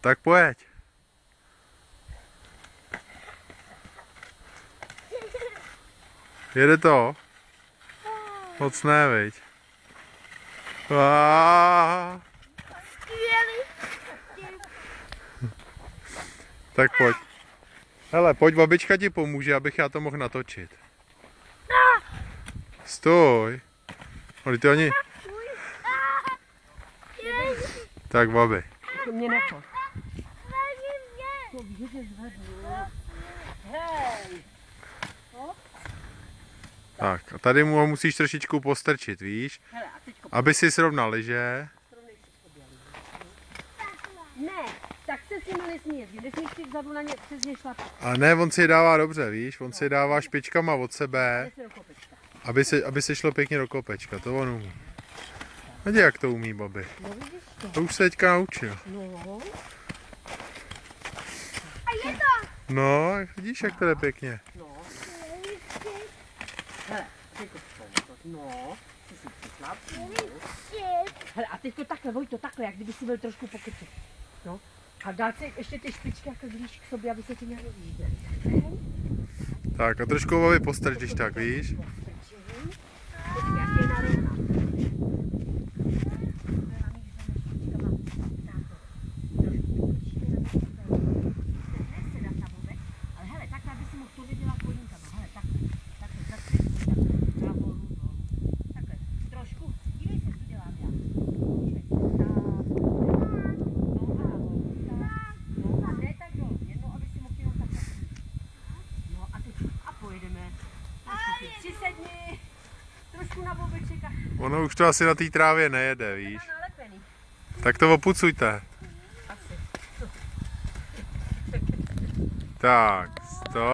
Tak pojď. Jede to? Moc ne, viď? Tak pojď. Hele, pojď, babička ti pomůže, abych já to mohl natočit. Stoj. Ale ty ani... Tak, babi. To mě nechod. To víš, že zvednu. Hej. Tak, a tady mu ho musíš trošičku postrčit, víš? Hele, a teďko... Aby si srovnal liže. Ne, tak se s nimi nesmí jezdit. Nesmíš si vzadu na ně přes ně šlapat. A ne, on si je dává dobře, víš? On si je dává špičkama od sebe, Jde se do kopečka. aby se šlo pěkně do kopečka. To on umí. Vidí, jak to umí, babi. No vidíš to. To už se teďka naučil. No. A je to. No, vidíš, jak to jde pěkně. No. Hele, teďko no. Ty si přišlap. Hele, a teď to takhle, Vojto, takhle, jak kdyby si byl trošku pokyčet. No. A dát si ještě ty špičky jako blíž k sobě, aby se ti nerozjížděly. Tak a trošku babi postrč, když tak, víš? Přisedni, trošku na bobeček a... Ono už to asi na té trávě nejede, víš? Tak to opucujte. Asi. Tak, stop.